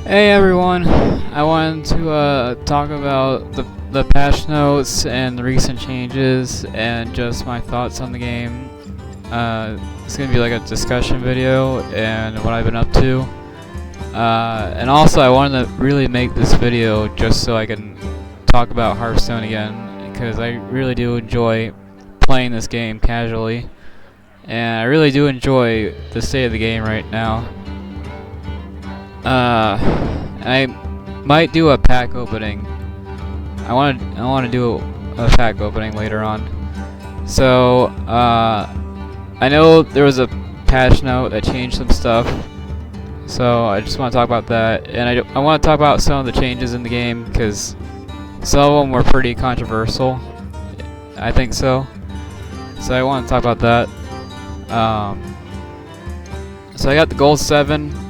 Hey everyone, I wanted to talk about the patch notes and the recent changes and just my thoughts on the game. It's gonna be like a discussion video and what I've been up to. And also I wanted to really make this video just so I can talk about Hearthstone again, because I really do enjoy playing this game casually. And I really do enjoy the state of the game right now. I might do a pack opening. I want to do a pack opening later on. So I know there was a patch note that changed some stuff. So I just want to talk about that, and I want to talk about some of the changes in the game because some of them were pretty controversial. I think so. So I want to talk about that. So I got the gold 7.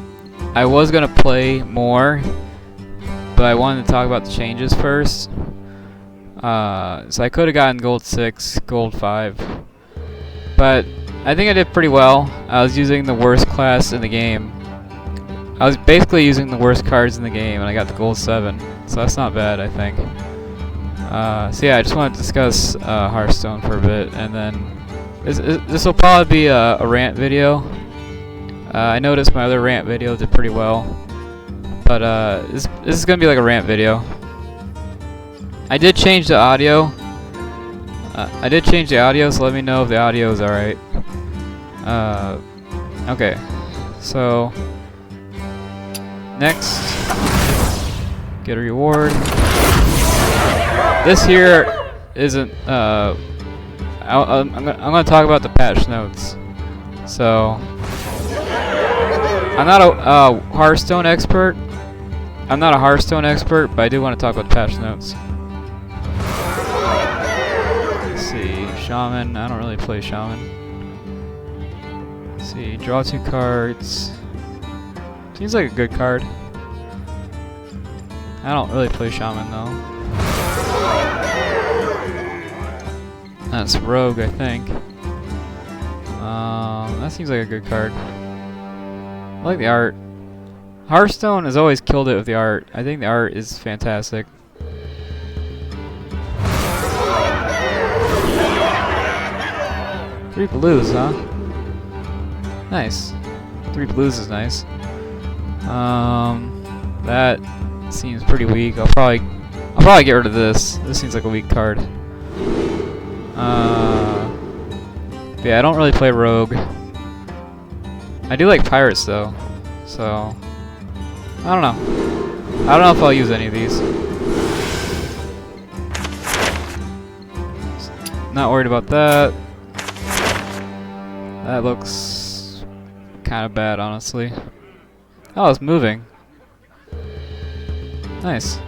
I was gonna play more, but I wanted to talk about the changes first. So I could have gotten gold 6, gold 5, but I think I did pretty well. I was using the worst class in the game. I was basically using the worst cards in the game, and I got the gold 7, so that's not bad, I think. So yeah, I just want to discuss Hearthstone for a bit, and then this will probably be a rant video. I noticed my other rant video did pretty well, but this is gonna be like a rant video. I did change the audio. So let me know if the audio is alright. Okay, so next, get a reward. This here isn't. I'm gonna talk about the patch notes. So. I'm not a Hearthstone expert. But I do want to talk about the patch notes. Let's see, Shaman. I don't really play Shaman. Let's see, draw 2 cards. Seems like a good card. I don't really play Shaman though. That's Rogue, I think. That seems like a good card. I like the art. Hearthstone has always killed it with the art. I think the art is fantastic. Three blues, huh? Nice. 3 blues is nice. That seems pretty weak. I'll probably get rid of this. This seems like a weak card. Yeah, I don't really play Rogue. I do like pirates though, so I don't know. I don't know if I'll use any of these. Not worried about that. That looks kind of bad, honestly. Oh, it's moving. Nice.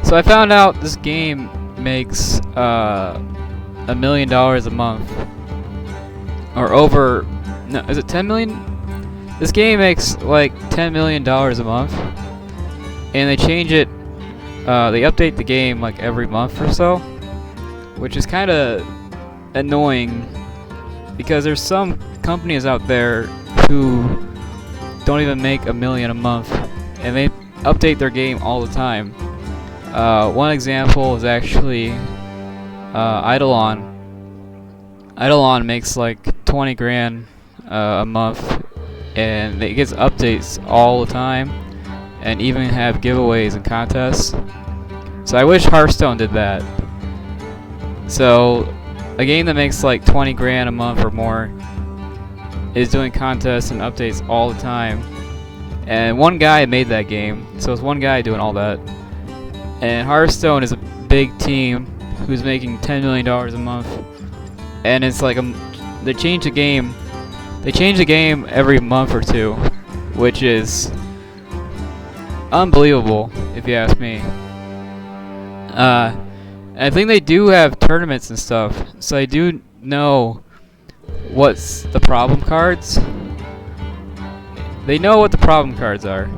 So I found out this game makes $1 million a month, or over. No, is it 10 million? This game makes like $10 million a month, and they change it. They update the game like every month or so, which is kind of annoying because there's some companies out there who don't even make $1 million a month, and they update their game all the time. One example is actually Eidolon. Eidolon makes like 20 grand a month, and it gets updates all the time, and even have giveaways and contests. So I wish Hearthstone did that. So a game that makes like 20 grand a month or more is doing contests and updates all the time, and one guy made that game, so it's one guy doing all that. And Hearthstone is a big team who's making $10 million a month, and it's like they change the game. They change the game every month or two, which is unbelievable if you ask me. I think they do have tournaments and stuff, so I do know what's the problem cards. They know what the problem cards are.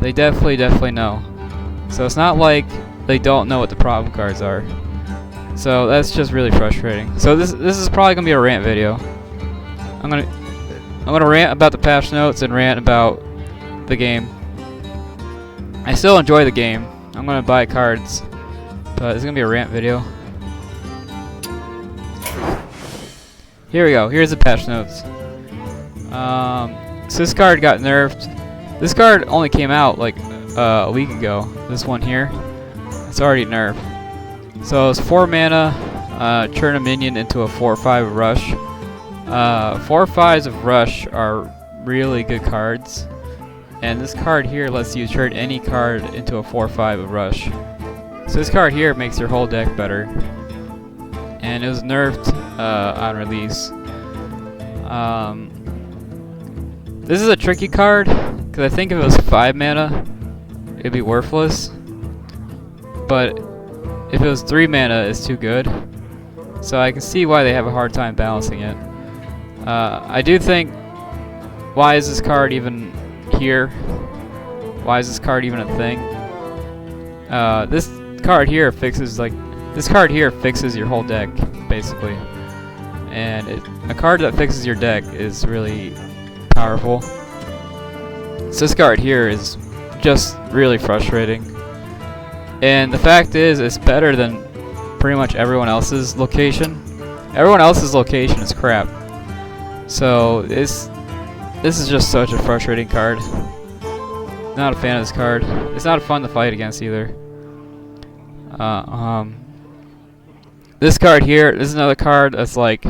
They definitely know. So it's not like they don't know what the problem cards are. So that's just really frustrating. So this is probably gonna be a rant video. I'm gonna rant about the patch notes and rant about the game. I still enjoy the game. I'm gonna buy cards, but it's gonna be a rant video. Here we go. Here's the patch notes. So this card got nerfed. This card only came out like a week ago. This one here, it's already nerfed. So it's 4 mana, turn a minion into a 4/5 rush. 4/5s of rush are really good cards, and this card here lets you turn any card into a 4/5 of rush. So this card here makes your whole deck better, and it was nerfed on release. This is a tricky card, because I think if it was 5 mana, it'd be worthless. But if it was 3 mana, it's too good. So I can see why they have a hard time balancing it. I do think, why is this card even here? Why is this card even a thing? This card here fixes your whole deck, basically. And a card that fixes your deck is really powerful. So this card here is just really frustrating. And the fact is, it's better than pretty much everyone else's location. Everyone else's location is crap. So this is just such a frustrating card. Not a fan of this card. It's not fun to fight against either. This card here, this is another card that's like,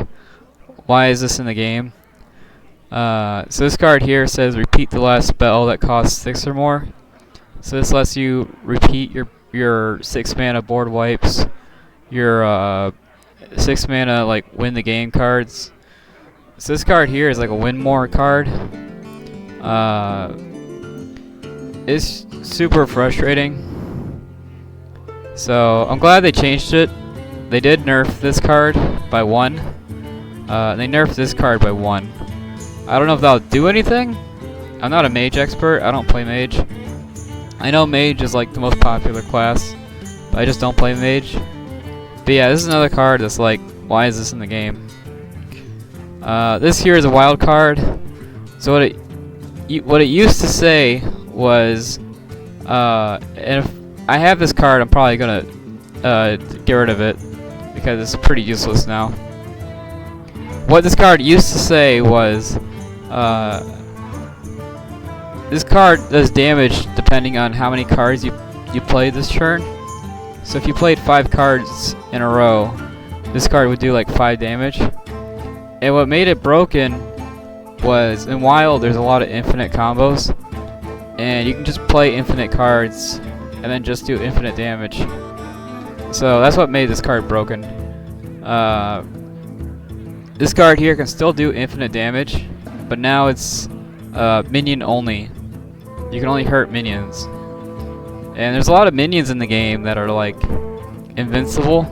why is this in the game? So this card here says repeat the last spell that costs 6 or more. So this lets you repeat your 6 mana board wipes, your 6 mana like win the game cards. So this card here is like a win more card. It's super frustrating. So I'm glad they changed it. They did nerf this card by 1. They nerfed this card by 1. I don't know if that'll do anything. I'm not a mage expert. I don't play mage. I know mage is like the most popular class, but I just don't play mage. But yeah, this is another card that's like, why is this in the game? This here is a wild card. So what it used to say was, and if I have this card, I'm probably gonna get rid of it because it's pretty useless now. What this card used to say was, this card does damage depending on how many cards you played this turn. So if you played 5 cards in a row, this card would do like 5 damage. And what made it broken was, in Wild there's a lot of infinite combos, and you can just play infinite cards and then just do infinite damage. So that's what made this card broken. This card here can still do infinite damage, but now it's minion only. You can only hurt minions. And there's a lot of minions in the game that are like invincible,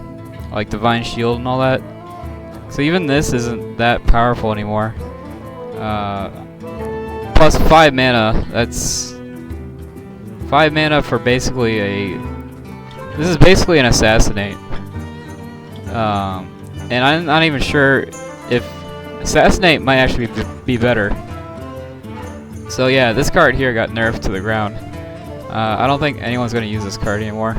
like Divine Shield and all that. So even this isn't that powerful anymore. Plus 5 mana, that's 5 mana for basically this is basically an assassinate. And I'm not even sure if assassinate might actually be better. So yeah, this card here got nerfed to the ground. I don't think anyone's going to use this card anymore.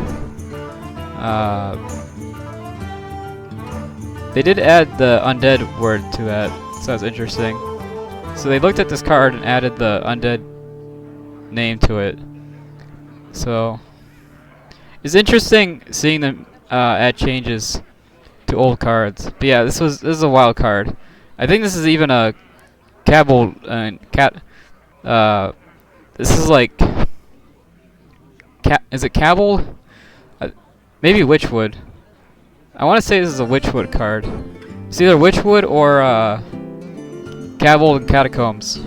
They did add the undead word to that, so that's interesting. So they looked at this card and added the undead name to it. So it's interesting seeing them add changes to old cards. But yeah, this is a wild card. I think this is even a Cabal this is like is it Cabal? Maybe Witchwood. I want to say this is a Witchwood card. It's either Witchwood or Cabal and Catacombs.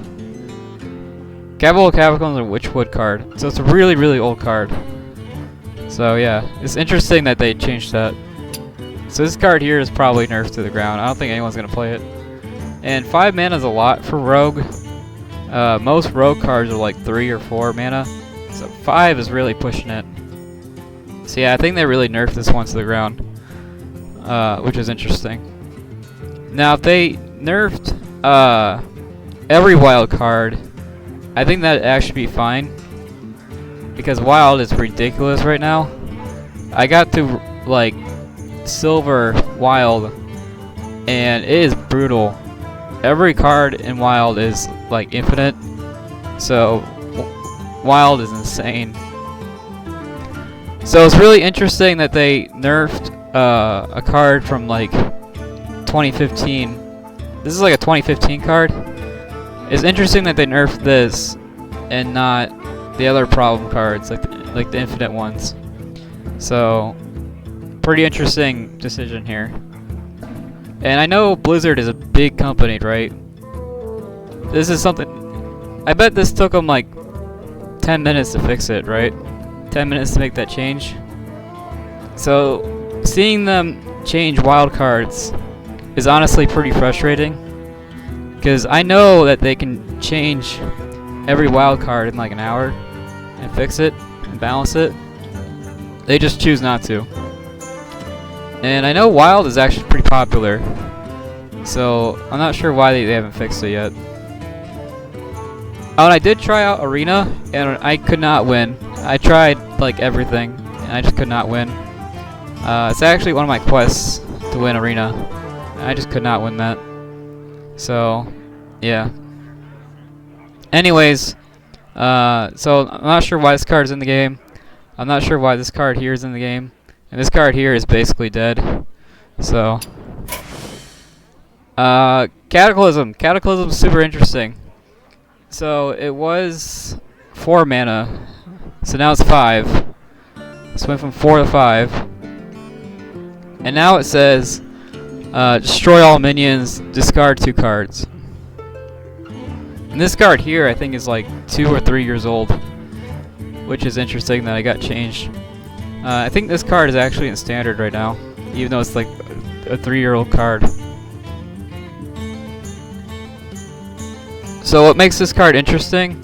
Cabal and Catacombs are a Witchwood card. So it's a really, really old card. So yeah, it's interesting that they changed that. So this card here is probably nerfed to the ground. I don't think anyone's going to play it. And 5 mana is a lot for Rogue. Most Rogue cards are like 3 or 4 mana. So 5 is really pushing it. So yeah, I think they really nerfed this one to the ground. Which is interesting. Now if they nerfed every wild card, I think that'd actually be fine. because Wild is ridiculous right now. I got to like Silver Wild, and it is brutal. Every card in Wild is like infinite, so Wild is insane. So it's really interesting that they nerfed a card from like 2015. This is like a 2015 card. It's interesting that they nerfed this and not the other problem cards, like the infinite ones. So, pretty interesting decision here. And I know Blizzard is a big company, right? This is something... I bet this took them like 10 minutes to fix it, right? 10 minutes to make that change. So, seeing them change wild cards is honestly pretty frustrating. Because I know that they can change every wild card in like an hour and fix it and balance it. They just choose not to. And I know Wild is actually pretty popular, so I'm not sure why they haven't fixed it yet. Oh, and I did try out Arena, and I could not win. I tried like everything, and I just could not win. It's actually one of my quests to win Arena. I just could not win that. So, yeah. Anyways, so I'm not sure why this card is in the game. I'm not sure why this card here is in the game. And this card here is basically dead. So, Cataclysm. Cataclysm is super interesting. So, it was 4 mana. So now it's 5. So it went from 4 to 5. And now it says, destroy all minions, discard 2 cards. And this card here, I think, is like 2 or 3 years old, which is interesting that I got changed. I think this card is actually in standard right now, even though it's like a 3-year-old card. So what makes this card interesting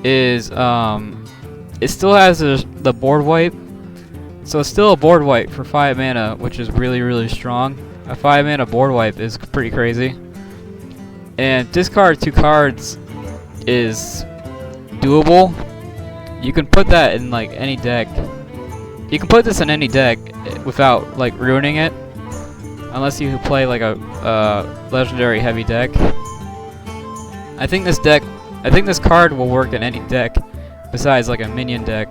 is it still has the board wipe. So it's still a board wipe for 5 mana, which is really, really strong. A 5 mana board wipe is pretty crazy. And discard 2 cards is doable. You can put that in like any deck. You can put this in any deck without like ruining it, unless you play like a legendary heavy deck. I think this card will work in any deck besides like a minion deck.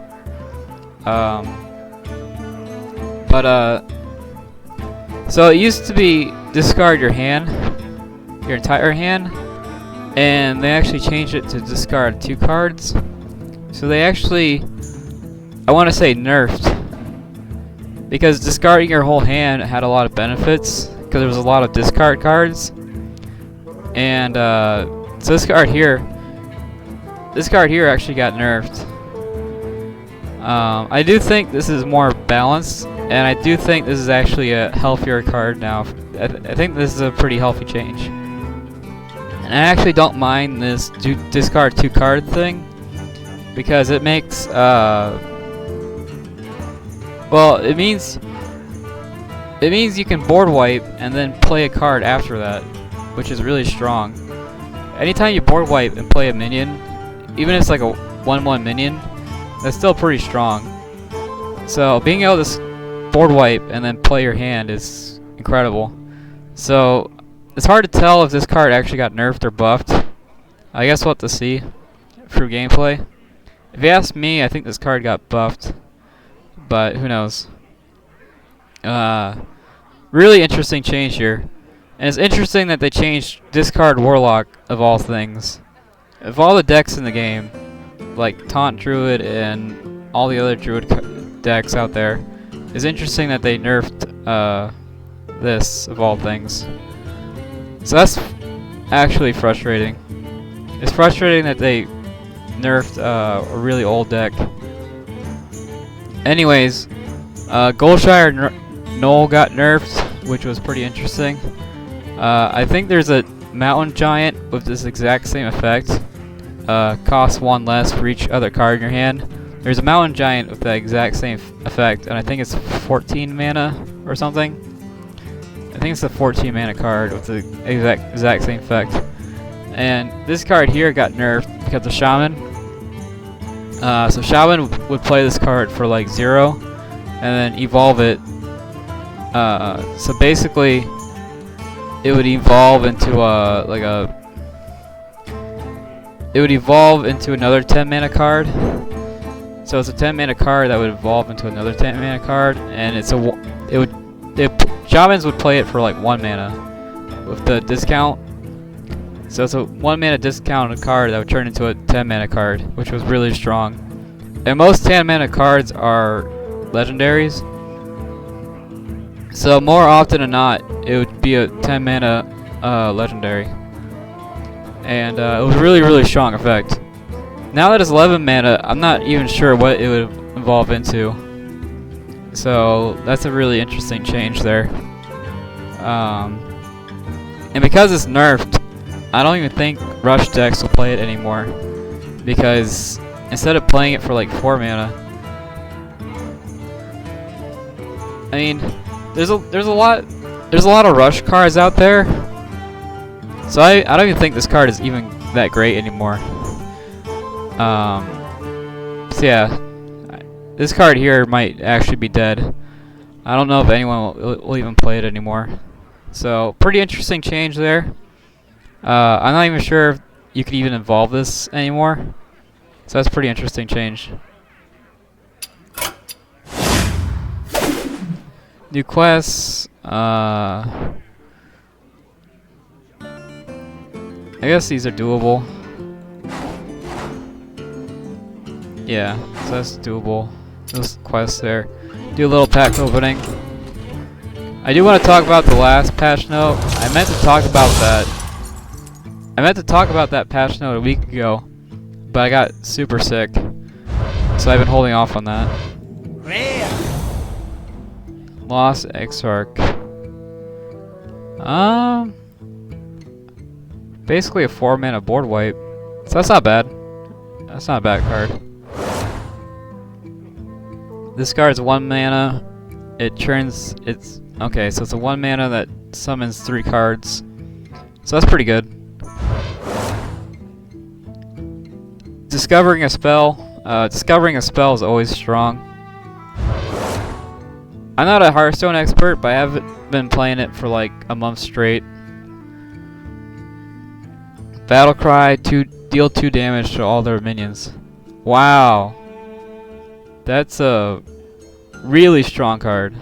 So it used to be discard your hand, your entire hand, and they actually changed it to discard 2 cards. So they actually, I want to say, nerfed, because discarding your whole hand had a lot of benefits because there was a lot of discard cards. And so this card here actually got nerfed. I do think this is more balanced, and I do think this is actually a healthier card now. I think this is a pretty healthy change. And I actually don't mind this discard 2 card thing, because it makes, well, it means you can board wipe and then play a card after that, which is really strong. Anytime you board wipe and play a minion, even if it's like a 1/1 minion, that's still pretty strong. So being able to board wipe and then play your hand is incredible. So it's hard to tell if this card actually got nerfed or buffed. I guess we'll have to see through gameplay. If you ask me, I think this card got buffed, but who knows. Really interesting change here. And it's interesting that they changed discard Warlock of all things. Of all the decks in the game, like Taunt Druid and all the other Druid decks out there, it's interesting that they nerfed this of all things. So that's actually frustrating. It's frustrating that they nerfed a really old deck. Anyways, Goldshire Knoll got nerfed, which was pretty interesting. I think there's a Mountain Giant with this exact same effect. Costs 1 less for each other card in your hand. There's a Mountain Giant with the exact same effect, and I think it's 14 mana or something. I think it's a 14 mana card with the exact same effect. And this card here got nerfed because the Shaman. So Shaman would play this card for like 0, and then evolve it. So basically, it would evolve into it would evolve into another 10 mana card. So it's a 10 mana card that would evolve into another 10 mana card, and Shamans would play it for like 1 mana with the discount. So it's a 1 mana discounted card that would turn into a 10 mana card, which was really strong. And most 10 mana cards are legendaries. So more often than not, it would be a 10 mana legendary. And it was really, really strong effect. Now that it's 11 mana, I'm not even sure what it would evolve into. So that's a really interesting change there. And because it's nerfed, I don't even think Rush decks will play it anymore. Because instead of playing it for like 4 mana, I mean, there's a lot of Rush cards out there. So I don't even think this card is even that great anymore. So yeah, this card here might actually be dead. I don't know if anyone will even play it anymore. So pretty interesting change there. I'm not even sure if you can even evolve this anymore. So that's a pretty interesting change. New quests. I guess these are doable. Yeah, so that's doable. Those quests there. Do a little pack opening. I do want to talk about the last patch note. I meant to talk about that patch note a week ago, but I got super sick, so I've been holding off on that. Lost Exarch. Basically a 4 mana board wipe. So that's not bad. That's not a bad card. This card's 1 mana. It turns it's okay, so it's a 1 mana that summons 3 cards. So that's pretty good. Discovering a spell. Discovering a spell is always strong. I'm not a Hearthstone expert, but I haven't been playing it for like a month straight. Battle Cry, deal 2 damage to all their minions. Wow. That's a really strong card.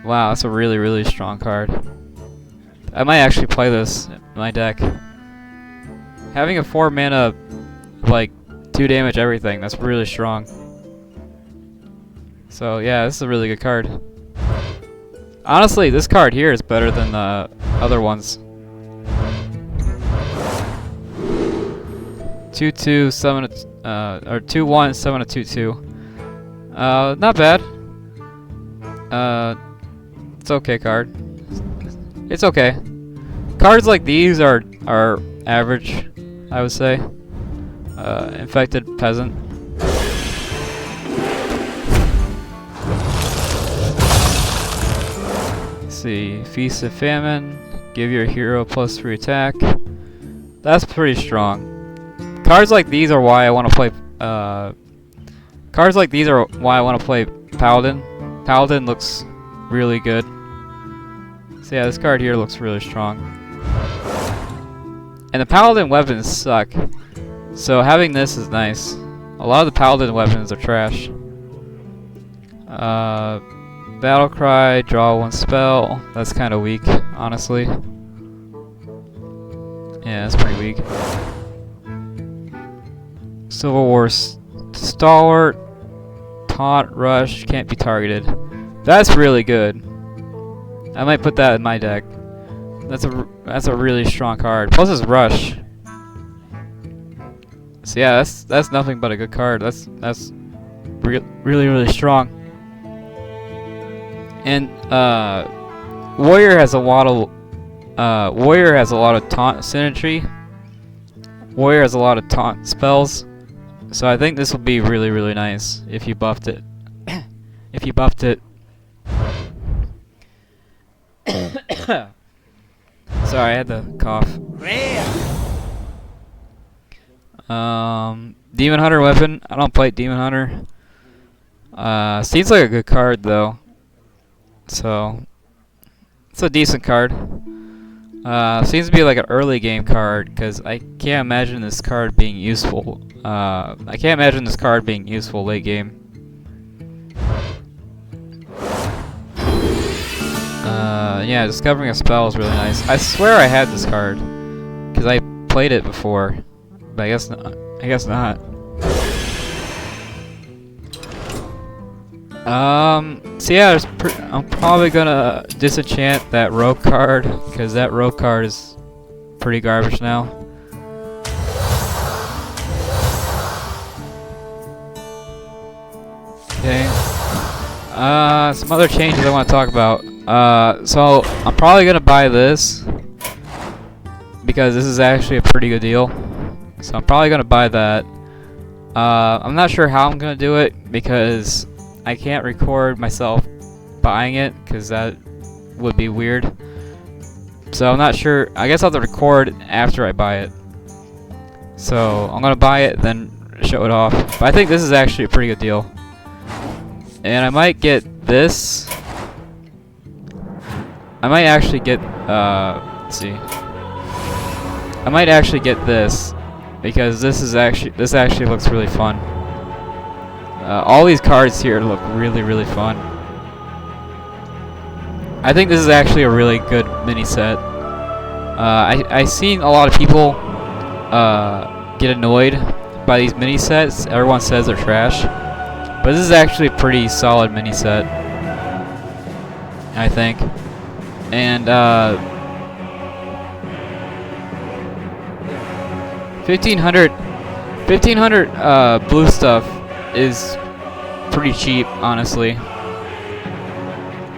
Wow, that's a really, really strong card. I might actually play this in my deck. Having a 4 mana, like, 2 damage everything, that's really strong. So yeah, this is a really good card. Honestly, this card here is better than the other ones. 2/2 summon or 2/1 summon a 2/2. Not bad. It's okay card. It's okay. Cards like these are average, I would say. Infected Peasant. Let's see, Feast of Famine. Give your hero +3 attack. That's pretty strong. Cards like these are why I want to play. Cards like these are why I want to play Paladin. Paladin looks really good. So yeah, this card here looks really strong. And the Paladin weapons suck. So having this is nice. A lot of the Paladin weapons are trash. Battle Cry, draw 1 spell. That's kind of weak, honestly. Yeah, that's pretty weak. Civil War Stalwart, Taunt, Rush, can't be targeted. That's really good. I might put that in my deck. That's a really strong card. Plus it's Rush. So yeah, that's nothing but a good card. That's really strong. And Warrior has a lot of taunt synergy. Warrior has a lot of taunt spells. So I think this will be really nice if you buffed it. If you buffed it. Sorry, I had the cough. Demon Hunter weapon. I don't play Demon Hunter. Seems like a good card though. So it's a decent card. Seems to be like an early game card because I can't imagine this card being useful. I can't imagine this card being useful late game. Yeah, discovering a spell is really nice. I swear I had this card because I played it before, but I guess not. I guess not. So yeah, I'm probably gonna disenchant that rogue card because that rogue card is pretty garbage now. Okay. Some other changes I want to talk about. So I'm probably gonna buy this because this is actually a pretty good deal. So I'm probably gonna buy that. I'm not sure how I'm gonna do it because I can't record myself buying it because that would be weird. So I'm not sure. I guess I'll have to record after I buy it. So I'm gonna buy it, then show it off. But I think this is actually a pretty good deal. And I might get this. I might actually get, let's see. I might actually get this because this actually looks really fun. All these cards here look really, really fun. I think this is actually a really good mini set. I've seen a lot of people get annoyed by these mini sets. Everyone says they're trash. But this is actually a pretty solid mini set, I think. And 1500 blue stuff is pretty cheap, honestly.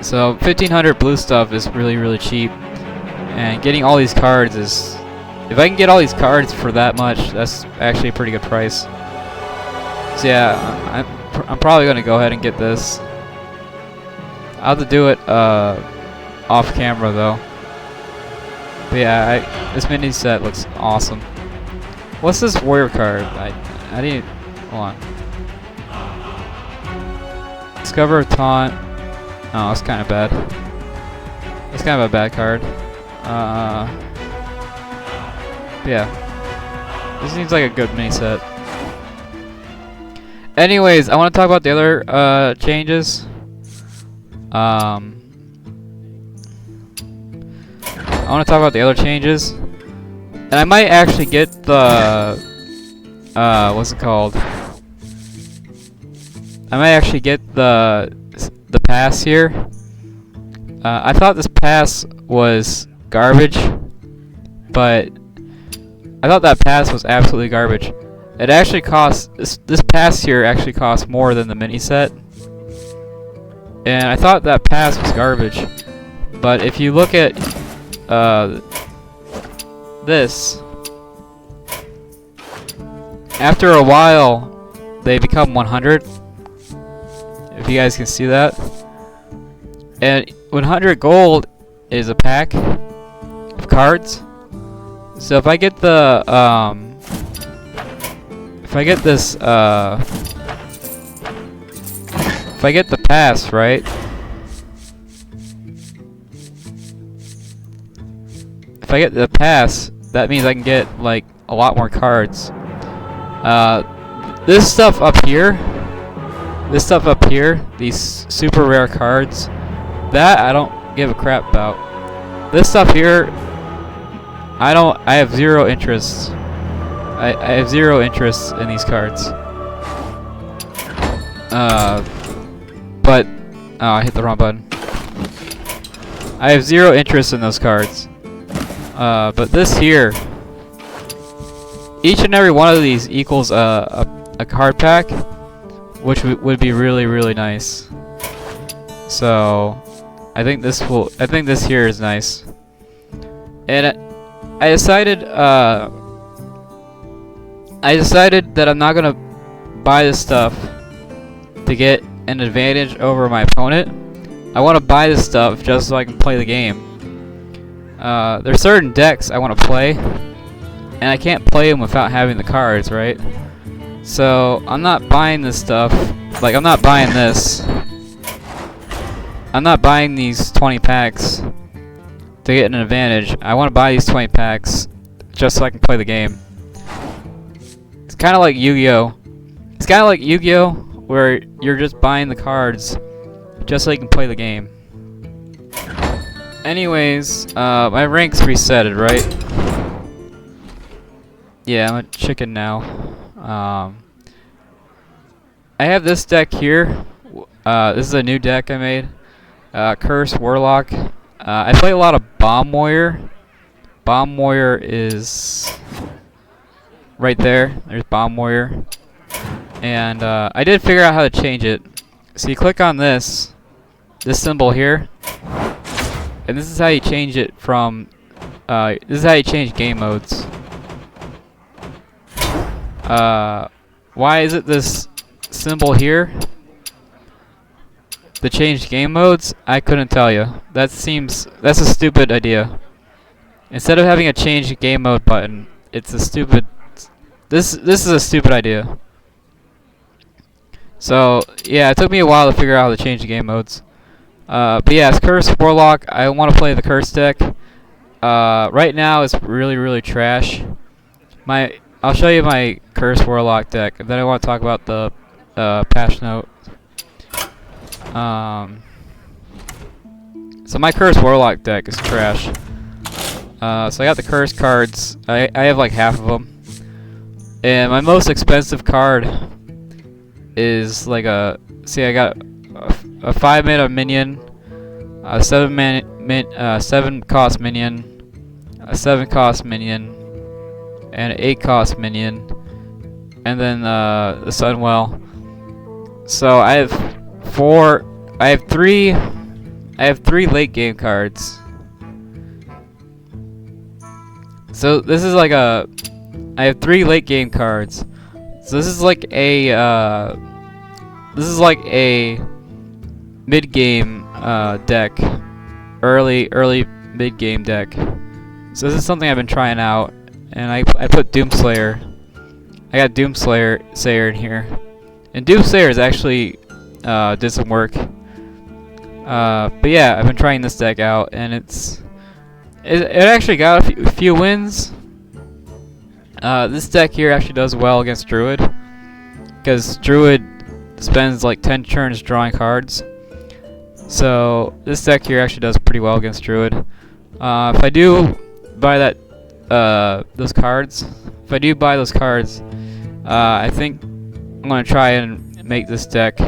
So 1500 blue stuff is really, really cheap. And getting all these cards is, if I can get all these cards for that much, that's actually a pretty good price. So yeah, I'm probably gonna go ahead and get this. I'll have to do it off camera though. But yeah, this mini set looks awesome. What's this warrior card? I didn't. Hold on. Discover a taunt. Oh, that's kind of bad. That's kind of a bad card. Yeah. This seems like a good mini set. Anyways, I want to talk about the other changes. I want to talk about the other changes, and I might actually get the what's it called? I might actually get the pass here. I thought this pass was garbage, but I thought that pass was absolutely garbage. It actually costs, this pass here actually costs more than the mini set. And I thought that pass was garbage. But if you look at this, after a while, they become 100. If you guys can see that. And 100 gold is a pack of cards. So if I get the, if I get this, if I get the pass, right? If I get the pass, that means I can get, like, a lot more cards. This stuff up here, these super rare cards, that I don't give a crap about. This stuff here, I have zero interest. I have zero interest in these cards. But oh, I hit the wrong button. I have zero interest in those cards. But this here, each and every one of these equals a card pack, which would be really, really nice. So I think this here is nice. And I decided that I'm not gonna buy this stuff to get an advantage over my opponent. I want to buy this stuff just so I can play the game. There's certain decks I want to play, and I can't play them without having the cards, right? So I'm not buying this stuff. Like, I'm not buying this. I'm not buying these 20 packs to get an advantage. I want to buy these 20 packs just so I can play the game. It's kind of like Yu-Gi-Oh! It's kind of like Yu-Gi-Oh! Where you're just buying the cards just so you can play the game. Anyways, my rank's resetted, right? Yeah, I'm a chicken now. I have this deck here. This is a new deck I made. Curse Warlock. I play a lot of Bomb Warrior. Bomb Warrior is right there. There's Bomb Warrior. And I did figure out how to change it. So you click on this symbol here, and this is how you change it from. This is how you change game modes. Why is it this symbol here? To change game modes? I couldn't tell you. That's a stupid idea. Instead of having a change game mode button, it's a stupid. This is a stupid idea. So yeah, it took me a while to figure out how to change the game modes. But yeah, it's Curse Warlock. I want to play the Curse deck. Right now it's really trash. I'll show you my Curse Warlock deck, and then I want to talk about the patch note. So my Curse Warlock deck is trash. So I got the Curse cards. I have like half of them. And my most expensive card is like I got a 5 mana minion, a 7 cost minion, a 7 cost minion, and an 8 cost minion, and then the Sunwell. So I have three late game cards. So this is like I have 3 late game cards. So this is like a mid game deck, early mid game deck. So this is something I've been trying out, and I put Doomslayer. I got Doomslayer in here, and Doomslayer is actually did some work. But yeah, I've been trying this deck out, and it actually got a few wins. This deck here actually does well against Druid, because Druid spends like 10 turns drawing cards. So this deck here actually does pretty well against Druid. If I do buy those cards, I think I'm gonna try and make this deck.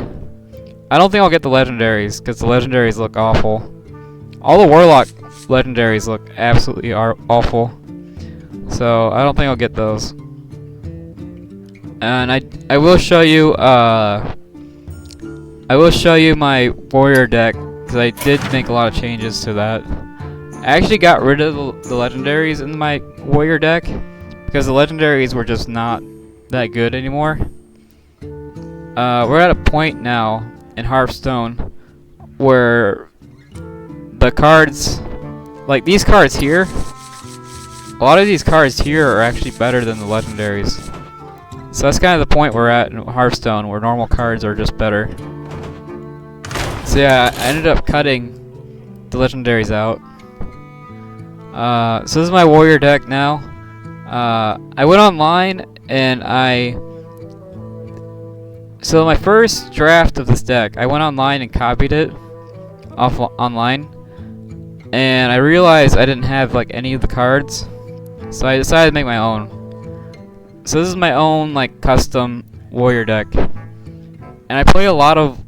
I don't think I'll get the legendaries, because the legendaries look awful. All the Warlock legendaries look absolutely awful. So I don't think I'll get those. And I will show you my Warrior deck, because I did make a lot of changes to that. I actually got rid of the legendaries in my Warrior deck, because the legendaries were just not that good anymore. We're at a point now in Hearthstone where the cards, like these cards here, a lot of these cards here are actually better than the legendaries. So that's kind of the point we're at in Hearthstone, where normal cards are just better. So yeah, I ended up cutting the legendaries out. So this is my Warrior deck now. I went online and so my first draft of this deck, I went online and copied it off online, and I realized I didn't have like any of the cards, so I decided to make my own. So this is my own like custom Warrior deck, and I play a lot of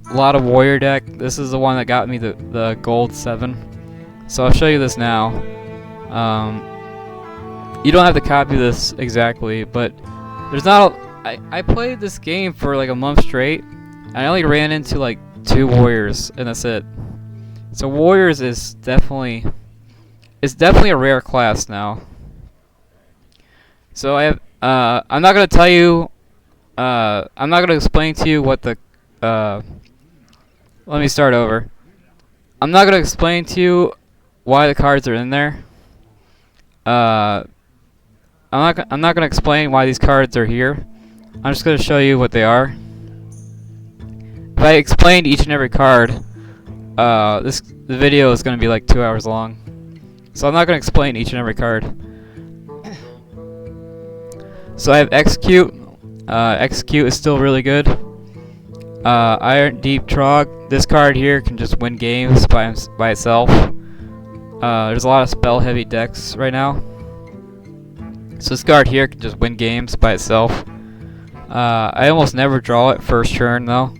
Warrior deck. This is the one that got me the gold 7. So I'll show you this now. You don't have to copy this exactly, but there's not a, I played this game for like a month straight, and I only ran into like 2 Warriors, and that's it. So Warriors is definitely a rare class now. So I'm not gonna tell you, I'm not gonna explain to you what the, let me start over. I'm not gonna explain to you why the cards are in there. I'm not gonna explain why these cards are here. I'm just gonna show you what they are. If I explained each and every card, the video is gonna be like 2 hours long. So I'm not gonna explain each and every card. So I have Execute. Execute is still really good. Iron Deep Trog. This card here can just win games by itself. There's a lot of spell heavy decks right now. So this card here can just win games by itself. I almost never draw it first turn though.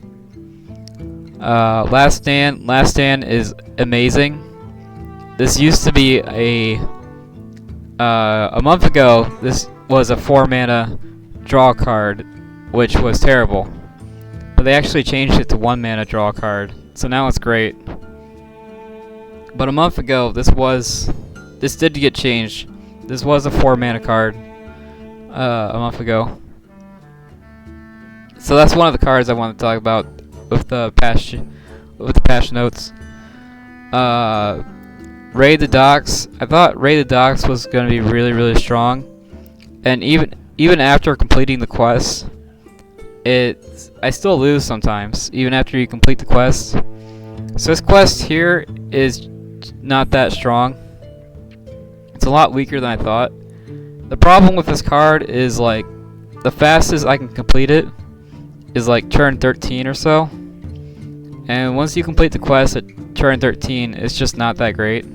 Last Stand is amazing. This used to be a month ago. This was a 4 mana draw card, which was terrible. But they actually changed it to 1 mana draw card, so now it's great. But a month ago, this did get changed. This was a 4 mana card a month ago. So that's one of the cards I want to talk about with the patch notes. Raid the Docks. I thought Raid the Docks was going to be really strong, and even after completing the quest, I still lose sometimes, even after you complete the quest. So this quest here is not that strong. It's a lot weaker than I thought. The problem with this card is like the fastest I can complete it is like turn 13 or so. And once you complete the quest at turn 13, it's just not that great.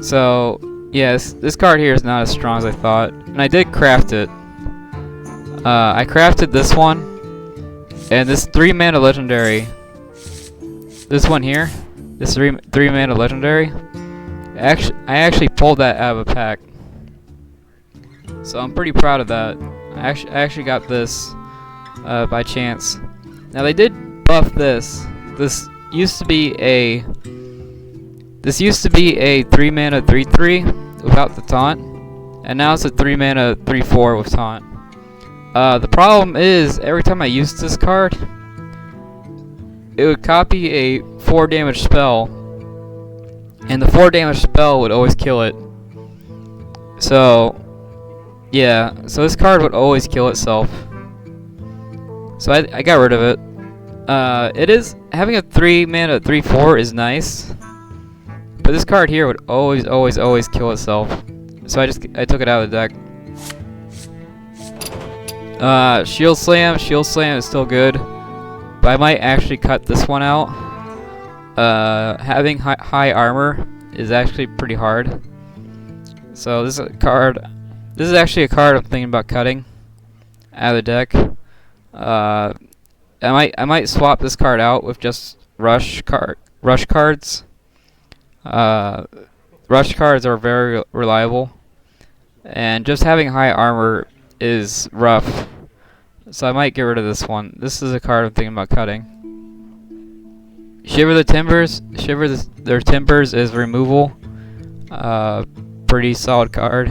So yes, this card here is not as strong as I thought, and I did craft it. I crafted this one, and this 3 mana legendary. This one here, this 3 mana legendary. I actually pulled that out of a pack, so I'm pretty proud of that. I actually got this by chance. Now they did buff this. This used to be a 3 mana 3/3 without the taunt, and now it's a 3 mana 3/4 with taunt. The problem is every time I used this card, it would copy a 4 damage spell, and the 4 damage spell would always kill it. So yeah, so this card would always kill itself. So I got rid of it. It is having a 3 mana 3/4 is nice, but this card here would always kill itself. So I took it out of the deck. Shield Slam is still good, but I might actually cut this one out. Having high armor is actually pretty hard. So this is actually a card I'm thinking about cutting out of the deck. I might swap this card out with just rush cards. Rush cards are very reliable, and just having high armor is rough. So I might get rid of this one. This is a card I'm thinking about cutting. Shiver the Timbers. Their Timbers is removal. Pretty solid card.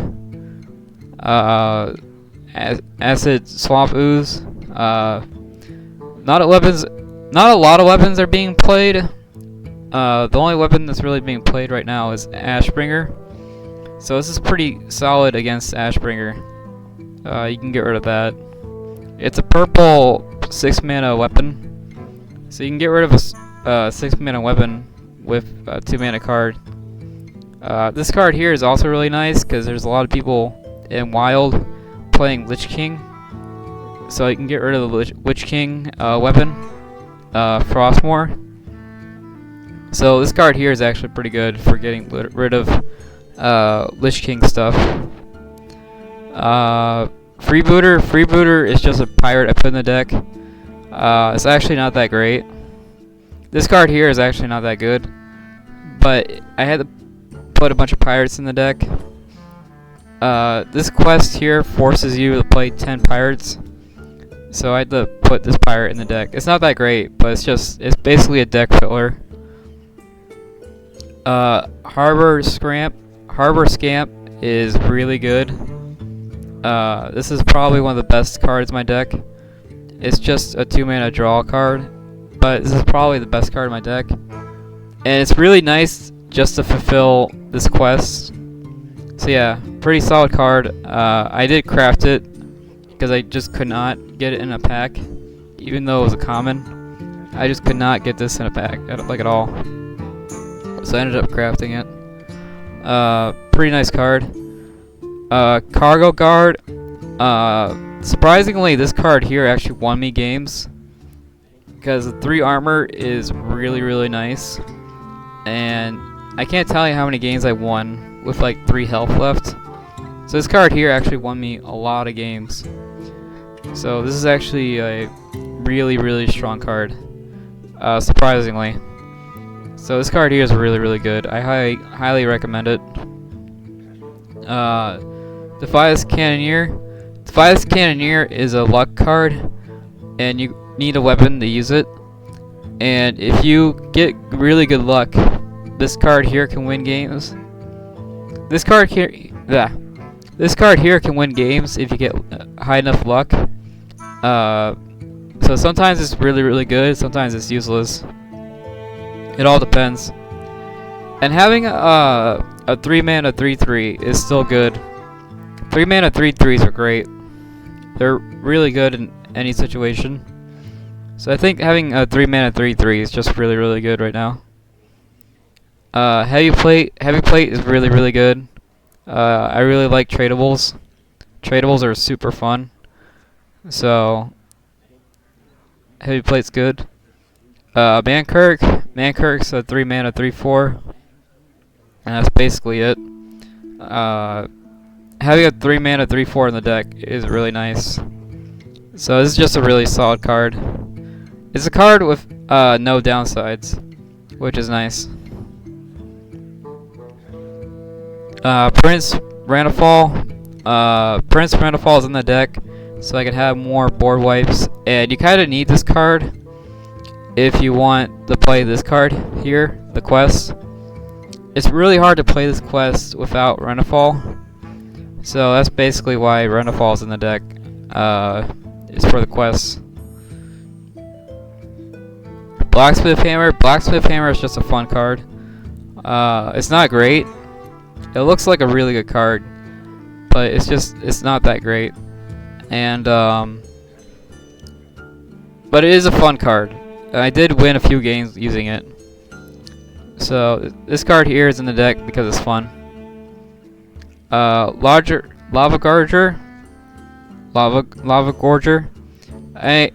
Acid Swamp Ooze. Not a lot of weapons are being played. The only weapon that's really being played right now is Ashbringer. So this is pretty solid against Ashbringer. You can get rid of that. It's a purple 6 mana weapon, so you can get rid of a 6 mana weapon with a 2 mana card. This card here is also really nice because there's a lot of people in Wild playing Lich King, so you can get rid of the Lich King weapon, Frostmourne. So this card here is actually pretty good for getting rid of Lich King stuff. Freebooter is just a pirate I put in the deck. It's actually not that great. This card here is actually not that good, but I had to put a bunch of pirates in the deck. This quest here forces you to play 10 pirates, so I had to put this pirate in the deck. It's not that great, but it's basically a deck filler. Harbor Scamp is really good. This is probably one of the best cards in my deck. It's just a 2 mana draw card, but this is probably the best card in my deck. And it's really nice just to fulfill this quest. So yeah, pretty solid card. I did craft it because I just could not get it in a pack, even though it was a common. I just could not get this in a pack, like at all. So I ended up crafting it. Pretty nice card. Cargo guard. Surprisingly, this card here actually won me games because the 3 armor is really, really nice. And I can't tell you how many games I won with like 3 health left. So this card here actually won me a lot of games. So this is actually a really, really strong card, surprisingly. So this card here is really, really good. I highly recommend it. Defias Cannoneer. Defias Cannoneer is a luck card, and you need a weapon to use it. And if you get really good luck, this card here can win games. This card here can win games if you get high enough luck. So sometimes it's really, really good. Sometimes it's useless. It all depends. And having a 3-mana 3/3 is still good. 3-mana 3/3s are great. They're really good in any situation. So I think having a 3-mana 3/3 is just really, really good right now. Heavy plate is really, really good. I really like tradables. Tradables are super fun. So heavy plate's good. Mankirk's a 3-mana 3/4. And that's basically it. Having a 3-mana 3/4 in the deck is really nice. So this is just a really solid card. It's a card with no downsides, which is nice. Prince Ranafall. Prince Ranafall is in the deck, so I can have more board wipes. And you kind of need this card if you want to play this card here, the quest. It's really hard to play this quest without Ranafall. So that's basically why Ranafall is in the deck. It's for the quests. Blacksmith Hammer. Blacksmith Hammer is just a fun card. It's not great. It looks like a really good card, but it's not that great. And but it is a fun card. I did win a few games using it. So this card here is in the deck because it's fun. Larger Lava Gorger. Lava Gorger. I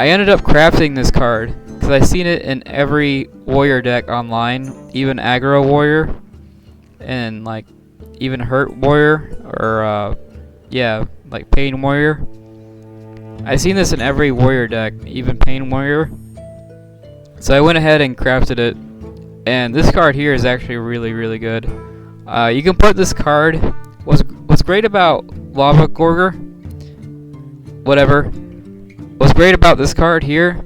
ended up crafting this card because I seen it in every warrior deck online, even aggro warrior, and like even hurt warrior, or yeah, like pain warrior. I seen this in every warrior deck, even pain warrior. So I went ahead and crafted it, and this card here is actually really, really good. You can put this card. What's great about Lava Gorger? Whatever. What's great about this card here,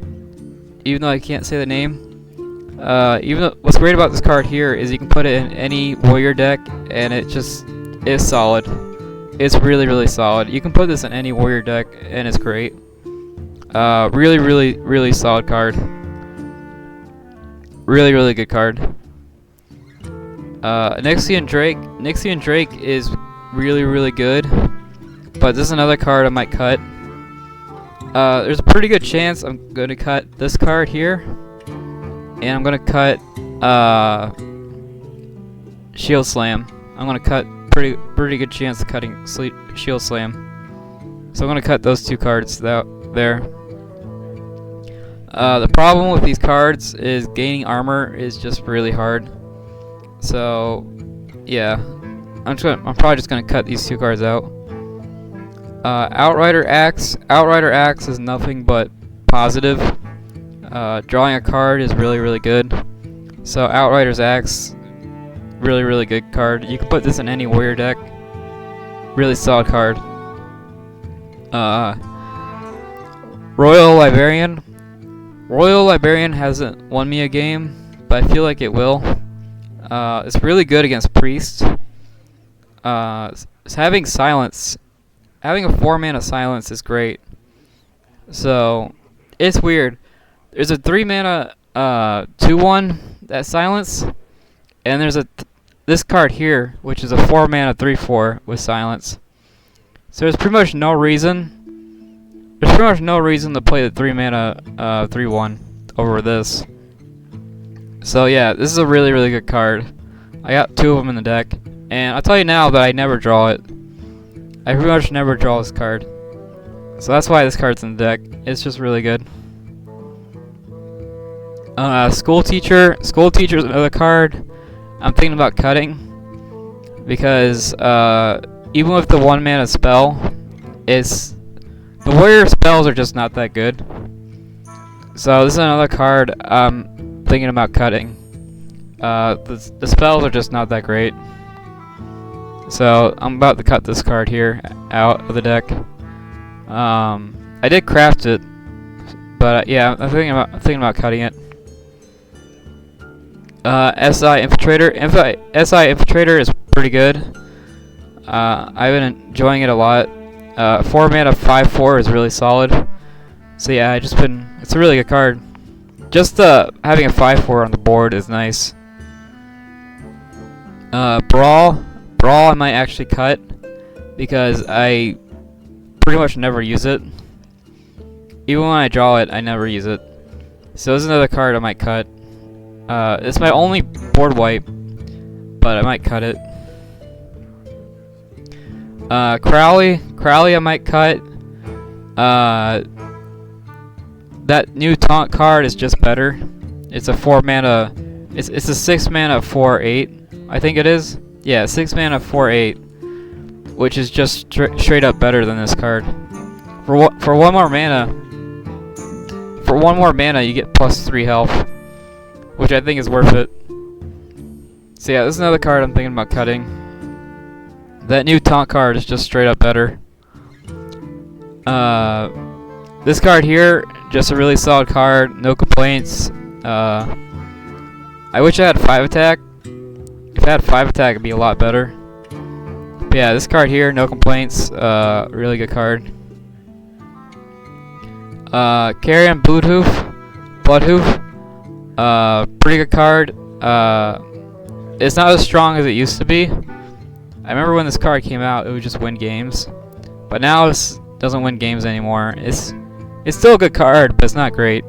even though I can't say the name, what's great about this card here is you can put it in any warrior deck, and it just is solid. It's really, really solid. You can put this in any warrior deck, and it's great. Really, really, really solid card. Really, really good card. Nixian Drake. Nixian Drake is really, really good, but this is another card I might cut. There's a pretty good chance I'm going to cut this card here, and I'm going to cut Shield Slam. I'm going to cut pretty good chance of cutting Shield Slam. So I'm going to cut those 2 cards there. The problem with these cards is gaining armor is just really hard. So yeah, I'm probably just going to cut these 2 cards out. Outrider Axe. Outrider Axe is nothing but positive. Drawing a card is really, really good. So Outrider's Axe, really, really good card. You can put this in any warrior deck. Really solid card. Royal Librarian. Royal Librarian hasn't won me a game, but I feel like it will. It's really good against Priest. Having Silence. Having a 4-mana Silence is great. So, it's weird. There's a 3-mana 2/1 that Silence, and there's a this card here, which is a 4 mana 3/4 with silence. So there's pretty much no reason. There's pretty much no reason to play the 3 mana 3/1 over this. So yeah, this is a really, really good card. I got 2 of them in the deck, and I'll tell you now that I never draw it. I pretty much never draw this card. So that's why this card's in the deck. It's just really good. School Teacher. School Teacher is another card I'm thinking about cutting. Because even with the 1 mana spell, the warrior spells are just not that good. So this is another card I'm thinking about cutting. The spells are just not that great. So I'm about to cut this card here out of the deck. I did craft it, but yeah, I'm thinking about cutting it. SI Infiltrator. SI Infiltrator is pretty good. I've been enjoying it a lot. 4 mana 5/4 is really solid. So yeah, it's a really good card. Just having a 5/4 on the board is nice. Brawl I might actually cut because I pretty much never use it. Even when I draw it, I never use it. So this is another card I might cut. It's my only board wipe, but I might cut it. Crowley I might cut. That new taunt card is just better. It's a 4 mana. It's a 6 mana 4/8. I think it is. Yeah, 6 mana 4/8, which is just straight up better than this card. For one more mana. For 1 more mana, you get +3 health, which I think is worth it. So yeah, this is another card I'm thinking about cutting. That new taunt card is just straight up better. This card here, just a really solid card, no complaints. I wish I had 5 attack. If I had 5 attack, it'd be a lot better. But yeah, this card here, no complaints. Really good card. Carrion Bloodhoof. Pretty good card. It's not as strong as it used to be. I remember when this card came out, it would just win games. But now it doesn't win games anymore. It's still a good card, but it's not great.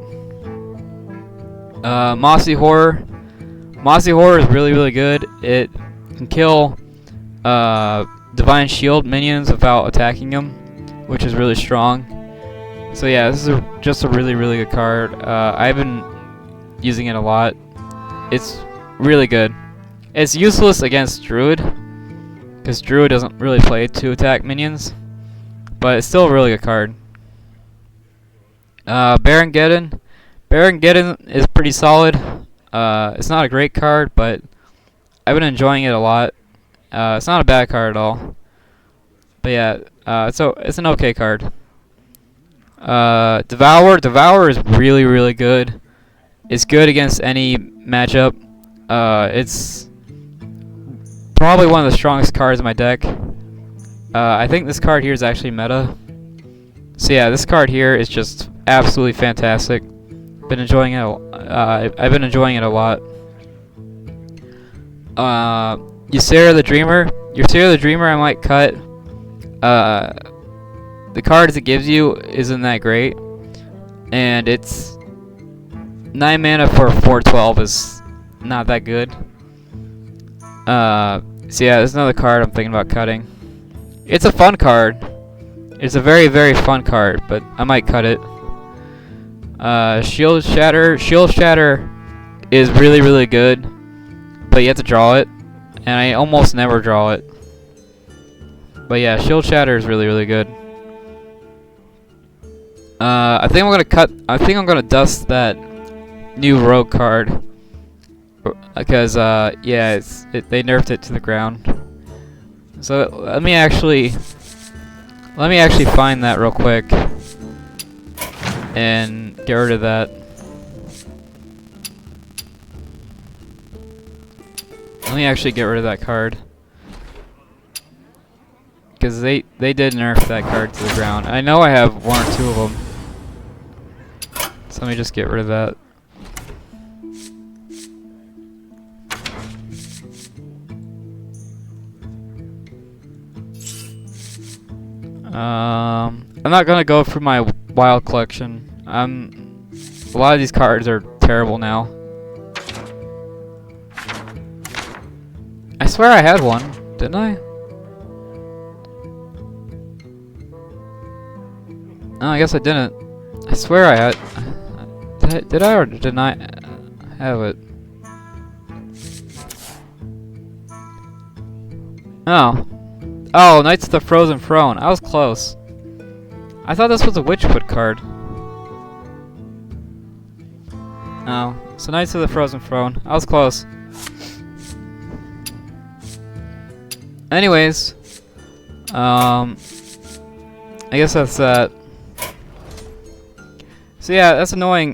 Mossy Horror. Mossy Horror is really, really good. It can kill Divine Shield minions without attacking them, which is really strong. So yeah, this is just a really, really good card. I've been using it a lot. It's really good. It's useless against Druid, because Druid doesn't really play 2 attack minions, but it's still a really good card. Baron-Geddon. Baron-Geddon is pretty solid. It's not a great card, but I've been enjoying it a lot. It's not a bad card at all. But yeah, so it's an okay card. Devour is really, really good. It's good against any matchup. It's probably one of the strongest cards in my deck. I think this card here is actually meta. So yeah, this card here is just absolutely fantastic. Been enjoying it. I've been enjoying it a lot. Ysera the Dreamer. Ysera the Dreamer I might cut. The cards it gives you isn't that great, and it's 9 mana for 4/12 is not that good. So yeah, there's another card I'm thinking about cutting. It's a fun card. It's a very, very fun card, but I might cut it. Shield Shatter. Shield Shatter is really, really good, but you have to draw it, and I almost never draw it. But yeah, Shield Shatter is really, really good. I think I'm gonna dust that new rogue card because yeah, they nerfed it to the ground. So let me actually find that real quick and get rid of that. Let me actually get rid of that card because they did nerf that card to the ground. I know I have 1 or 2 of them. So let me just get rid of that. I'm not gonna go through my wild collection. A lot of these cards are terrible now. I swear I had one, didn't I? No, I guess I didn't. I swear I had. Did I or did I have it? Oh. Oh, Knights of the Frozen Throne. I was close. I thought this was a Witchfoot card. Oh. So Knights of the Frozen Throne. I was close. Anyways. I guess that's that. So yeah, that's annoying.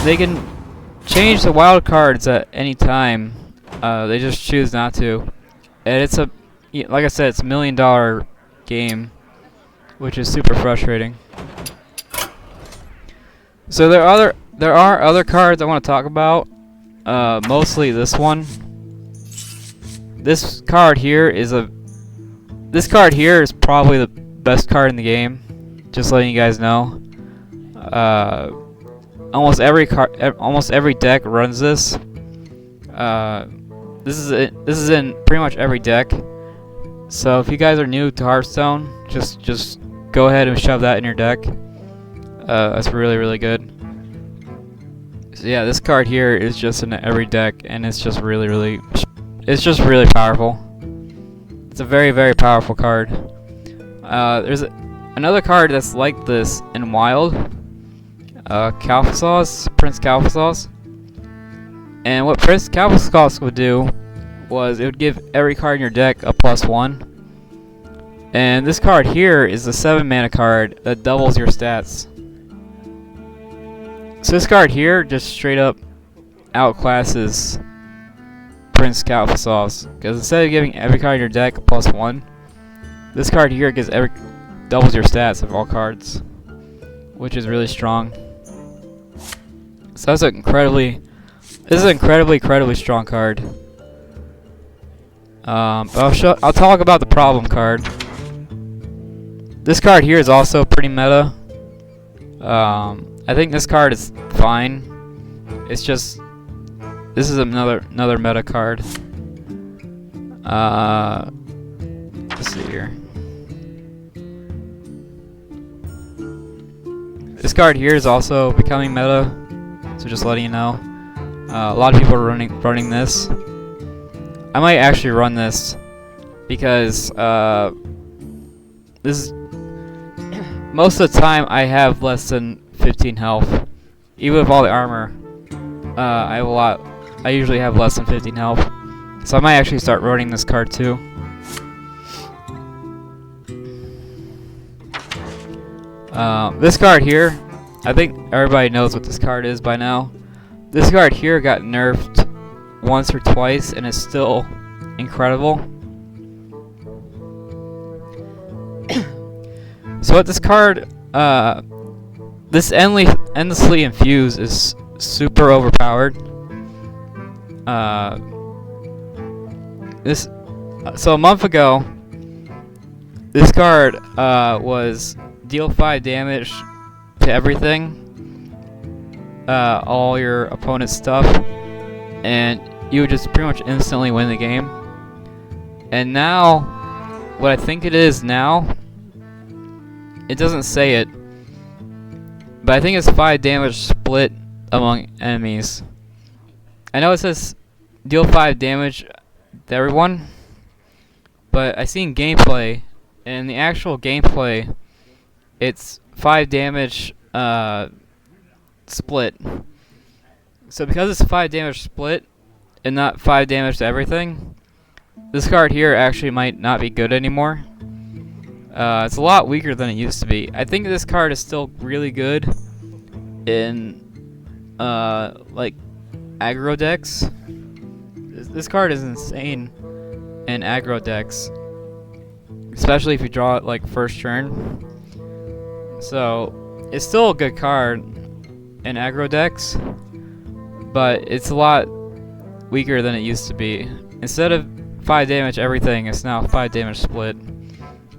They can change the wild cards at any time. They just choose not to. And it's like I said, it's $1 million game, which is super frustrating. So there are other cards I want to talk about. Mostly this one. This card here is probably the best card in the game. Just letting you guys know. Almost every deck runs this. This is in pretty much every deck. So if you guys are new to Hearthstone, just go ahead and shove that in your deck. That's really good. So yeah, this card here is just in every deck, and it's just really powerful. It's a very powerful card. There's another card that's like this in Wild. Prince Calphasas. And what Prince Calphasas would do was it would give every card in your deck a +1. And this card here is a 7 mana card that doubles your stats. So this card here just straight up outclasses Prince Calphasas, because instead of giving every card in your deck a +1, this card here doubles your stats of all cards, which is really strong. So this is an incredibly strong card. But I'll talk about the problem card. This card here is also pretty meta. I think this card is fine. It's just this is another meta card. Let's see here. This card here is also becoming meta, so just letting you know. A lot of people are running this. I might actually run this because this is most of the time I have less than 15 health, even with all the armor. I have a lot. I usually have less than 15 health, so I might actually start running this card too. This card here, I think everybody knows what this card is by now. This card here got nerfed once or twice, and it's still incredible. So what this card, this endlessly infuse is super overpowered. So a month ago, this card was deal 5 damage to everything, all your opponent's stuff, and you would just pretty much instantly win the game. And now, what I think it is now, it doesn't say it, but I think it's 5 damage split among enemies. I know it says deal 5 damage to everyone, but I seen gameplay, and in the actual gameplay, it's 5 damage split. So because it's 5 damage split and not 5 damage to everything, this card here actually might not be good anymore. It's a lot weaker than it used to be. I think this card is still really good in like aggro decks. This card is insane in aggro decks, especially if you draw it like first turn. So it's still a good card in aggro decks, but it's a lot weaker than it used to be. Instead of 5 damage everything. It's now 5 damage split,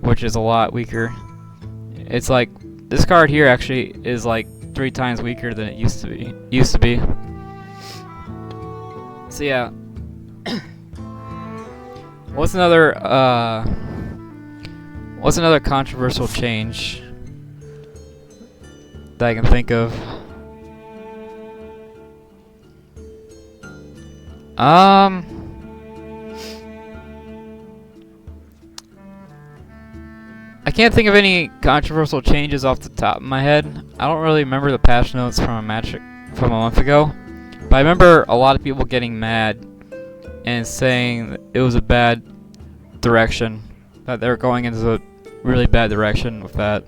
which is a lot weaker. It's like this card here actually is like 3 times weaker than it used to be. So yeah. What's another controversial change that I can think of? I can't think of any controversial changes off the top of my head. I don't really remember the patch notes from a match from a month ago, but I remember a lot of people getting mad and saying that it was a bad direction, that they were going into a really bad direction with that.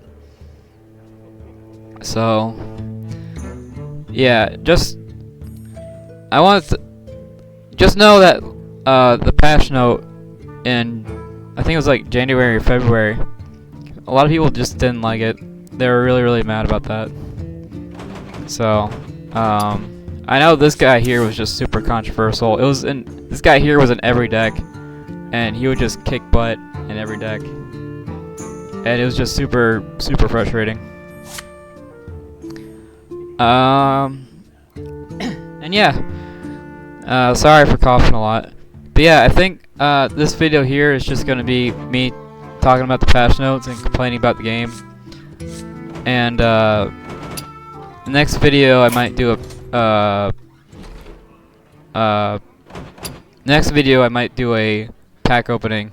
So yeah, just know that the patch note in, I think it was like January or February, a lot of people just didn't like it. They were really mad about that. So I know this guy here was just super controversial. This guy here was in every deck, and he would just kick butt in every deck, and it was just super frustrating. And yeah, sorry for coughing a lot, but yeah, I think this video here is just gonna be me talking about the patch notes and complaining about the game. And the next video I might do a pack opening,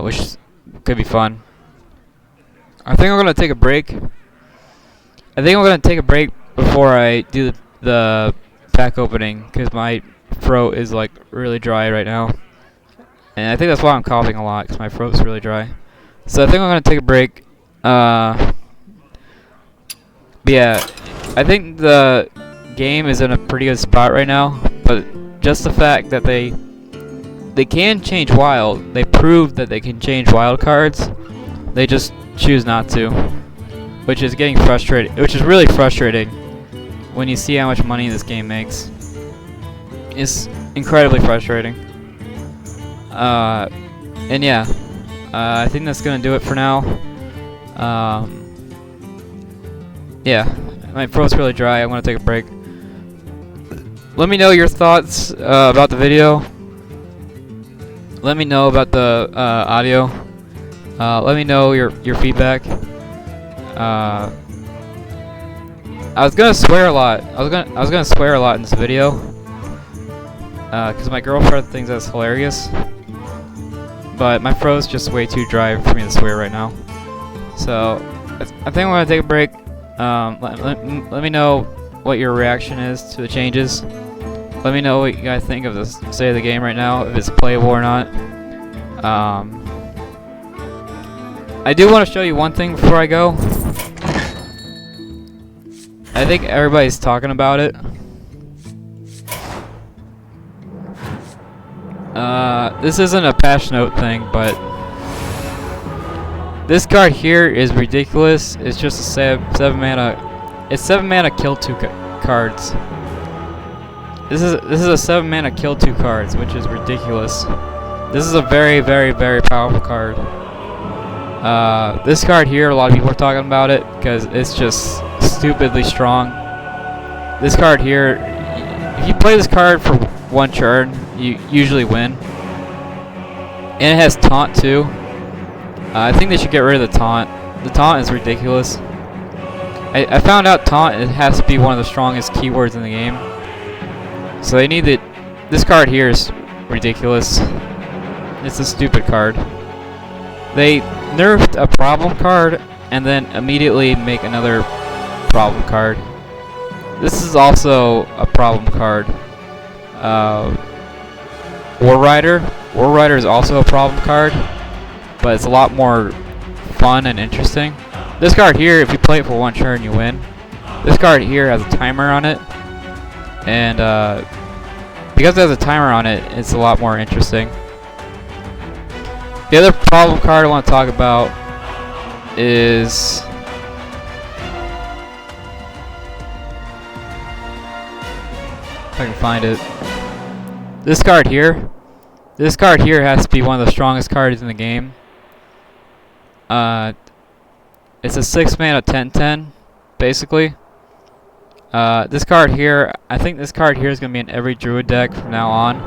which could be fun. I think I'm gonna take a break. Before I do the pack opening, because my throat is like really dry right now, and I think that's why I'm coughing a lot, because my throat's really dry. So I think I'm gonna take a break. But yeah, I think the game is in a pretty good spot right now, but just the fact that they can change wild, they proved that they can change wild cards, they just choose not to, which is really frustrating when you see how much money this game makes. It's incredibly frustrating. And yeah, I think that's gonna do it for now. Yeah, my throat's really dry. I'm gonna take a break. Let me know your thoughts about the video. Let me know about the audio. Let me know your feedback. I was gonna swear a lot. I was gonna swear a lot in this video, because my girlfriend thinks that's hilarious. But my throat's just way too dry for me to swear right now. So I think I'm gonna take a break. Let me know what your reaction is to the changes. Let me know what you guys think of the state of the game right now, if it's playable or not. I do want to show you one thing before I go. I think everybody's talking about it. This isn't a patch note thing, but this card here is ridiculous. It's just a 7 mana. It's 7 mana kill 2 cards. This is a 7 mana kill 2 cards, which is ridiculous. This is a very powerful card. This card here, a lot of people are talking about it because it's just stupidly strong. This card here, if you play this card for 1 turn, you usually win. And it has taunt too. I think they should get rid of the taunt. The taunt is ridiculous. I found out taunt, it has to be one of the strongest keywords in the game. So they need it. This card here is ridiculous. It's a stupid card. They nerfed a problem card and then immediately make another problem card. This is also a problem card. War Rider. War Rider is also a problem card, but it's a lot more fun and interesting. This card here, if you play it for 1 turn, you win. This card here has a timer on it, and because it has a timer on it, it's a lot more interesting. The other problem card I want to talk about is if I can find it. This card here, This card here has to be one of the strongest cards in the game. It's a 6-mana 10/10, basically. This card here, I think this card here is going to be in every Druid deck from now on.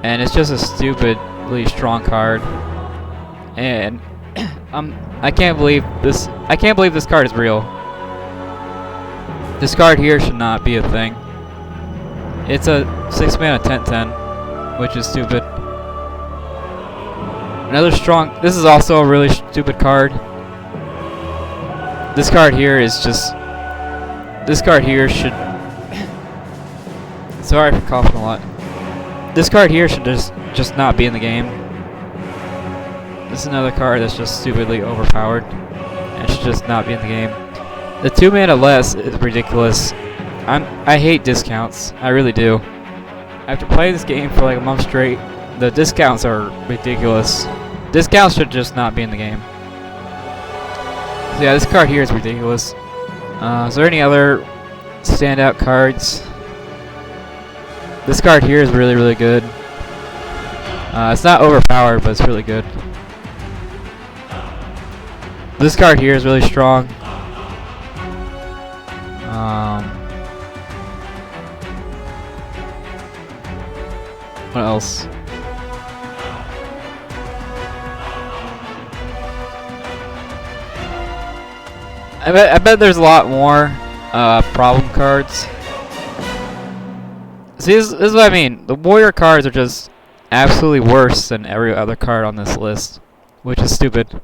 And it's just a stupidly strong card. And I can't believe this card is real. This card here should not be a thing. It's a 6-mana 10/10, which is stupid. This is also a really stupid card. This card here is just... This card here should... Sorry for coughing a lot. This card here should just not be in the game. This is another card that's just stupidly overpowered. And should just not be in the game. The 2 mana less is ridiculous. I hate discounts. I really do. After playing this game for like a month straight, the discounts are ridiculous. Discounts should just not be in the game. So yeah, this card here is ridiculous. Is there any other standout cards? This card here is really, really good. It's not overpowered, but it's really good. This card here is really strong. What else? I bet there's a lot more problem cards. See, this is what I mean. The warrior cards are just absolutely worse than every other card on this list, which is stupid.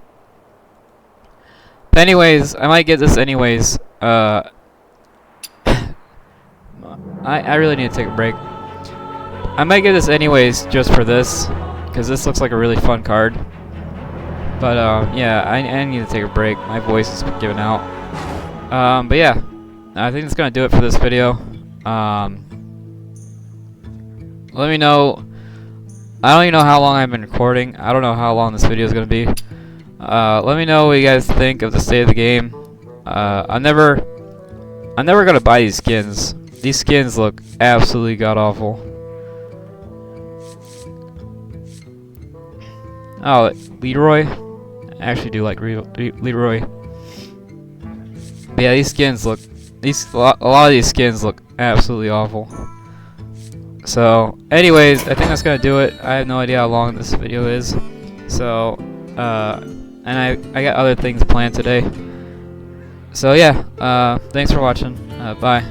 But anyways, I might get this anyways. I really need to take a break. I might get this anyways just for this, because this looks like a really fun card. But yeah, I need to take a break. My voice is giving out. But yeah, I think that's gonna do it for this video. Let me know. I don't even know how long I've been recording. I don't know how long this video is gonna be. Let me know what you guys think of the state of the game. I'm never gonna buy these skins. These skins look absolutely god awful. Oh, Leroy. I actually do like Leroy. But yeah, these skins look... a lot of these skins look absolutely awful. So, anyways, I think that's gonna do it. I have no idea how long this video is. So, and I got other things planned today. So yeah, thanks for watching. Bye.